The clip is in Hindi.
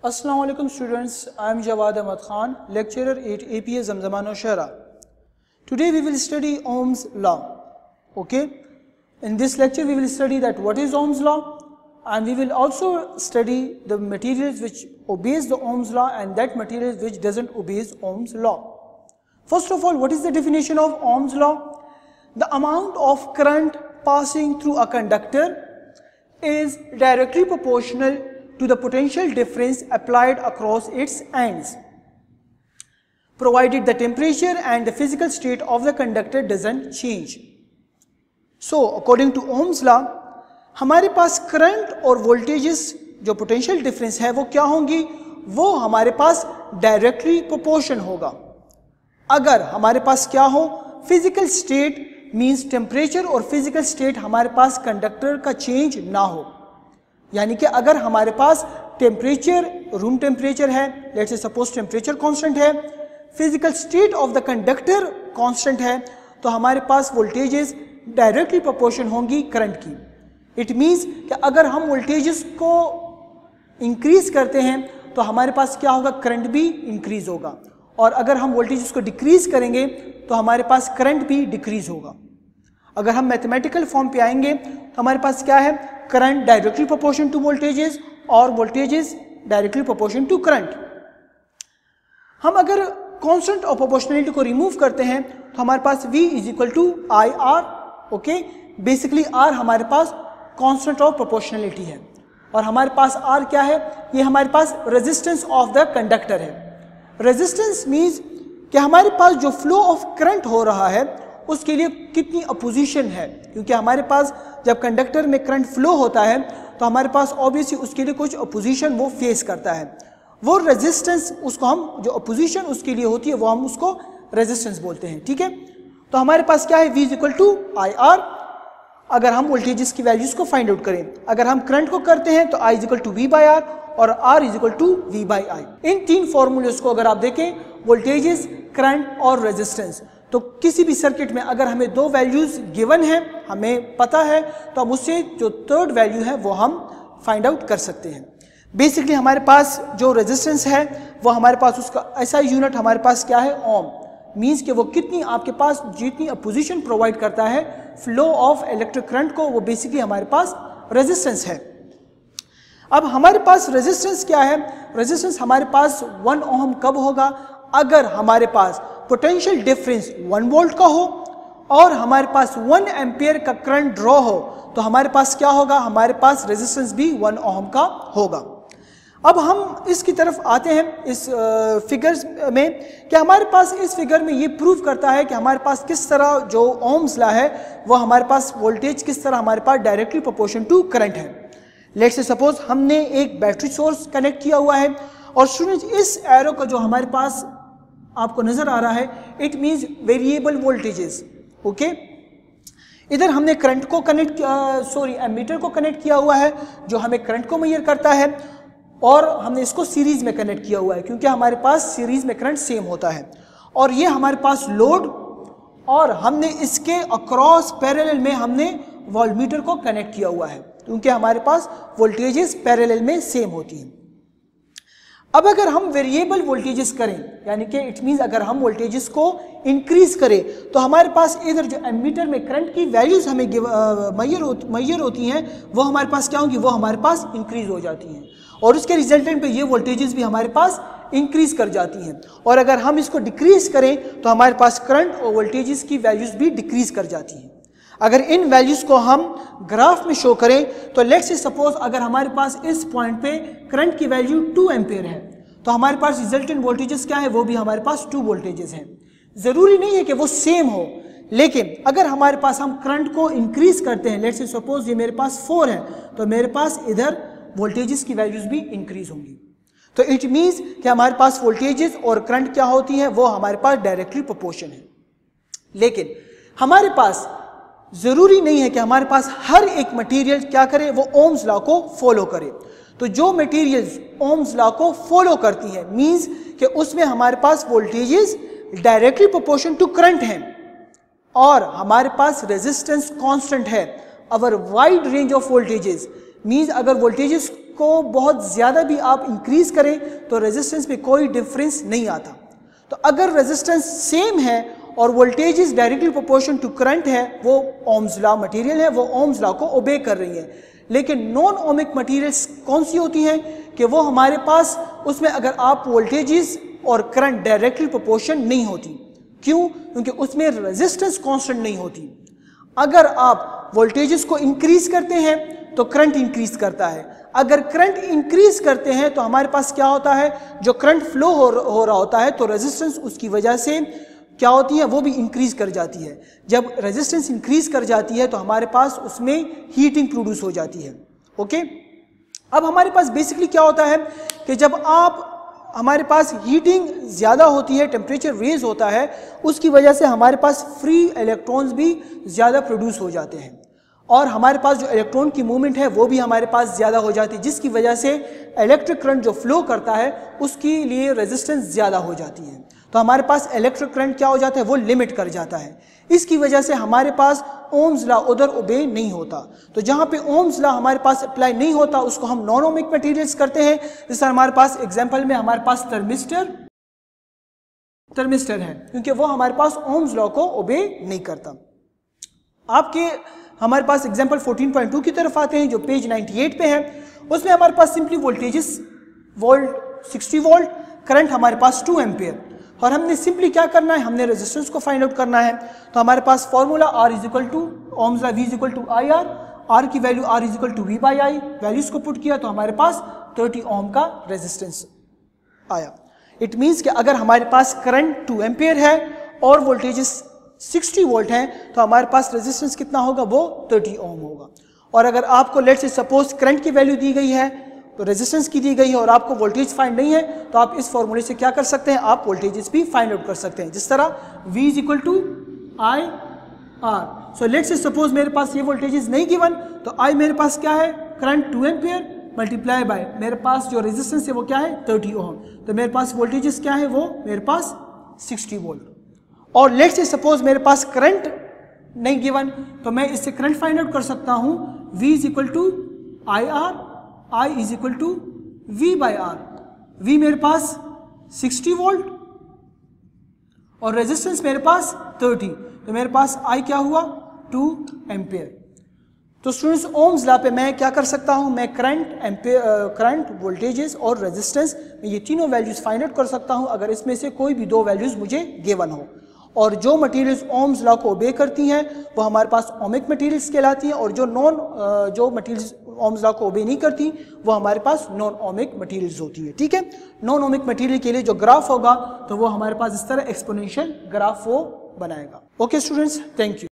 Assalamu alaikum students, I am Jawad Ahmad Khan, lecturer at APA Zamzama Nowshera. Today we will study Ohm's law. Okay, in this lecture we will study that what is Ohm's law, and we will also study the materials which obeys the Ohm's law and that materials which doesn't obeys Ohm's law. First of all, what is the definition of Ohm's law? The amount of current passing through a conductor is directly proportional to the potential difference applied across its ends, provided the temperature and the physical state of the conductor doesn't change. So, according to Ohm's law, हमारे पास करंट और वोल्टेजेस जो पोटेंशियल डिफरेंस है वो क्या होंगी, वो हमारे पास डायरेक्टली प्रोपोर्शन होगा. अगर हमारे पास क्या हो, फिजिकल स्टेट मींस टेम्परेचर और फिजिकल स्टेट हमारे पास कंडक्टर का चेंज ना हो. यानी कि अगर हमारे पास टेम्परेचर रूम टेम्परेचर है, let's say suppose temperature constant है, physical state of the conductor constant है, तो हमारे पास वोल्टेजेस डायरेक्टली प्रोपोर्शन होंगी करंट की. इट मीन्स कि अगर हम वोल्टेजेस को इंक्रीज करते हैं तो हमारे पास क्या होगा, करंट भी इंक्रीज होगा, और अगर हम वोल्टेजेस को डिक्रीज करेंगे तो हमारे पास करंट भी डिक्रीज होगा. अगर हम मैथमेटिकल फॉर्म पे आएंगे तो हमारे पास क्या है, current directly proportion to voltages और voltages directly proportion to current. हम अगर कांस्टेंट ऑफ प्रोपोर्शनलिटी को रिमूव करते हैं तो हमारे पास V is equal to I R. Okay, basically R हमारे पास कांस्टेंट ऑफ प्रोपोर्शनलिटी है और हमारे पास R क्या है, ये हमारे पास रेजिस्टेंस ऑफ द कंडक्टर है. रेजिस्टेंस मीन्स कि हमारे पास जो फ्लो ऑफ करंट हो रहा है उसके लिए कितनी अपोजिशन है, क्योंकि हमारे पास जब कंडक्टर में करंट फ्लो होता है तो हमारे पास ऑब्वियसली उसके लिए कुछ अपोजिशन वो फेस करता है. वो रेजिस्टेंस, उसको हम जो अपोजिशन उसके लिए होती है वो हम उसको रेजिस्टेंस बोलते हैं. ठीक है, तो हमारे पास क्या है, V is equal to I R. अगर हम वोल्टेजेस की वैल्यूज को फाइंड आउट करें, अगर हम करंट को करते हैं तो I is equal to V by R और R is equal to V by I. इन तीन फॉर्मूलेस को अगर आप देखें, वोल्टेजेस, करंट और रेजिस्टेंस, तो किसी भी सर्किट में अगर हमें दो वैल्यूज गिवन है, हमें पता है, तो हम उससे जो थर्ड वैल्यू है वो हम फाइंड आउट कर सकते हैं. बेसिकली हमारे पास जो रेजिस्टेंस है वो हमारे पास उसका ऐसा यूनिट हमारे पास क्या है, ओम. मीन्स कि वो कितनी आपके पास जितनी अपोजिशन प्रोवाइड करता है फ्लो ऑफ इलेक्ट्रिक करंट को, वो बेसिकली हमारे पास रेजिस्टेंस है. अब हमारे पास रेजिस्टेंस क्या है, रेजिस्टेंस हमारे पास 1 ओम कब होगा, अगर हमारे पास पोटेंशियल डिफरेंस 1 वोल्ट का हो और हमारे पास 1 एम्पियर का करंट ड्रॉ हो, तो हमारे पास क्या होगा, हमारे पास रेजिस्टेंस भी 1 ओम का होगा. अब हम इसकी तरफ आते हैं इस फिगर्स में, कि हमारे पास इस फिगर में ये प्रूव करता है कि हमारे पास किस तरह जो ओम्स लॉ है वो हमारे पास वोल्टेज किस तरह हमारे पास डायरेक्टली प्रोपोर्शन टू करंट है. लेट्स से सपोज हमने एक बैटरी सोर्स कनेक्ट किया हुआ है और स्टूडेंट्स इस एरो का जो हमारे पास आपको नजर आ रहा है, it means variable voltages. Okay, इधर हमने करंट को कनेक्ट एमीटर को कनेक्ट किया हुआ है जो हमें करंट को मेजर करता है, और हमने इसको सीरीज में कनेक्ट किया हुआ है क्योंकि हमारे पास सीरीज में करंट सेम होता है. और ये हमारे पास लोड, और हमने इसके अक्रॉस पैरेलल में हमने वोल्टमीटर को कनेक्ट किया हुआ है क्योंकि हमारे पास वोल्टेजेस पैरेलल में सेम होती हैं. अब अगर हम वेरिएबल वोल्टेजेस करें, यानी कि इट मीन्स अगर हम वोल्टेजेस को इंक्रीज करें, तो हमारे पास इधर जो एमीटर में करंट की वैल्यूज हमें मैयर होती हैं वो हमारे पास क्या होंगी, वो हमारे पास इंक्रीज हो जाती हैं, और उसके रिजल्टेंट पे ये वोल्टेजेस भी हमारे पास इंक्रीज कर जाती हैं. और अगर हम इसको डिक्रीज करें तो हमारे पास करंट और वोल्टेजेस की वैल्यूज भी डिक्रीज कर जाती हैं. अगर इन वैल्यूज को हम ग्राफ में शो करें तो लेट्स से सपोज अगर हमारे पास इस पॉइंट पे करंट की वैल्यू 2 एम्पियर है, तो हमारे पास रिजल्टेंट वोल्टेजेस क्या है, वो भी हमारे पास 2 वोल्टेजेस हैं. जरूरी नहीं है कि वो सेम हो, लेकिन अगर हमारे पास हम करंट को इंक्रीज करते हैं, लेट्स से सपोज ये मेरे पास 4 है, तो मेरे पास इधर वोल्टेजेस की वैल्यूज भी इंक्रीज होंगी. तो इट मीन्स कि हमारे पास वोल्टेजेस और करंट क्या होती है, वो हमारे पास डायरेक्टली प्रोपोर्शन है. लेकिन हमारे पास जरूरी नहीं है कि हमारे पास हर एक मटेरियल क्या करे, वो ओम्स लॉ को फॉलो करे. तो जो मटेरियल्स ओम्स लॉ को फॉलो करती हैं मींस कि उसमें हमारे पास voltages directly proportion to current हैं और हमारे पास रेजिस्टेंस कांस्टेंट है. Over wide range of voltages means अगर वोल्टेजेस को बहुत ज़्यादा भी आप इंक्रीज करें तो रेजिस्टेंस में कोई डिफरेंस नहीं आता। तो अगर रेजिस्टेंस सेम है और voltages directly proportion to current है, वो ओम्स लॉ मटेरियल है, वो ओम्स लॉ को ओबे कर रही है। लेकिन नॉन ओमिक मटेरियल्स कौन सी होती हैं कि वो हमारे पास उसमें अगर आप वोल्टेजेस और करंट डायरेक्टली प्रोपोर्शन नहीं होती। क्यों? क्योंकि उसमें रेजिस्टेंस कांस्टेंट नहीं होती। अगर आप वोल्टेजेस को इंक्रीज करते हैं तो करंट इंक्रीज करता है, अगर करंट इंक्रीज करते हैं तो हमारे पास क्या होता है, जो करंट फ्लो हो रहा होता है तो रेजिस्टेंस उसकी वजह से क्या होती है, वो भी इंक्रीज कर जाती है। जब रेजिस्टेंस इंक्रीज कर जाती है तो हमारे पास उसमें हीटिंग प्रोड्यूस हो जाती है। ओके, अब हमारे पास बेसिकली क्या होता है कि जब हमारे पास हीटिंग ज़्यादा होती है, टेम्परेचर रेज होता है, उसकी वजह से हमारे पास फ्री इलेक्ट्रॉन्स भी ज़्यादा प्रोड्यूस हो जाते हैं और हमारे पास जो इलेक्ट्रॉन की मूवमेंट है वो भी हमारे पास ज़्यादा हो जाती है, जिसकी वजह से इलेक्ट्रिक करंट जो फ्लो करता है उसके लिए रेजिस्टेंस ज़्यादा हो जाती है। तो हमारे पास इलेक्ट्रिक करंट क्या हो जाता है, वो लिमिट कर जाता है। इसकी वजह से हमारे पास ओम्स लॉ उधर ओबे नहीं होता। तो जहाँ पे ओम्स लॉ हमारे पास अप्लाई नहीं होता उसको हम नॉन ओमिक मटेरियल्स करते हैं। जैसे हमारे पास एग्जांपल में हमारे पास थर्मिस्टर है, क्योंकि वो हमारे पास ओम्स लॉ को ओबे नहीं करता। हमारे पास एग्जांपल 14.2 की तरफ आते हैं जो पेज 98 पे है। उसमें हमारे पास simply voltages volt 60 volt, current हमारे पास 2 एम्पियर, और हमने सिंपली क्या करना है, हमने रेजिस्टेंस को फाइंड आउट करना है। तो हमारे पास formula R equal to Ohm's law V equal to I R की value R equal to V by I, values को पुट किया तो हमारे पास 30 ओम का रेजिस्टेंस आया। इट मीन्स कि अगर हमारे पास करंट 2 एम्पियर है और वोल्टेजेस 60 वोल्ट हैं तो हमारे पास रेजिस्टेंस कितना होगा, वो 30 ओम होगा। और अगर आपको लेट्स से सपोज करंट की वैल्यू दी गई है तो रेजिस्टेंस की दी गई है और आपको वोल्टेज फाइंड नहीं है, तो आप इस फॉर्मूले से क्या कर सकते हैं, आप वोल्टेजेस भी फाइंड आउट कर सकते हैं। जिस तरह V is equal to I R. So let's say suppose मेरे पास ये वोल्टेजेस नहीं गिवन, तो I मेरे पास क्या है, करंट 2 एम्पियर मल्टीप्लाई बाय मेरे पास जो रेजिस्टेंस है वो क्या है, 30 ओम। तो मेरे पास वोल्टेजेस क्या है, वो मेरे पास 60 वोल्ट। और लेट्स से सपोज मेरे पास करंट नहीं गिवन, तो मैं इससे करंट फाइंड आउट कर सकता हूँ। V is equal to I R, I is equal to V by R. V मेरे पास 60 वोल्ट और रेजिस्टेंस मेरे पास 30, तो मेरे पास I क्या हुआ, 2 एम्पियर। तो स्टूडेंट्स ओम्स लॉ पे मैं क्या कर सकता हूँ, मैं करंट वोल्टेजेस और रेजिस्टेंस में ये तीनों वैल्यूज फाइंड आउट कर सकता हूँ अगर इसमें से कोई भी 2 वैल्यूज मुझे गिवन हो। और जो मटेरियल्स ओम्स लॉ को ओबे करती हैं वो हमारे पास ओमिक मटेरियल्स कहलाती हैं, और जो मटेरियल्स ओम्स लॉ को ओबे नहीं करती वो हमारे पास नॉन ओमिक मटेरियल्स होती है। ठीक है, नॉन ओमिक मटेरियल के लिए जो ग्राफ होगा तो वो हमारे पास इस तरह एक्सपोनेंशियल ग्राफ वो बनाएगा। Okay students, thank you.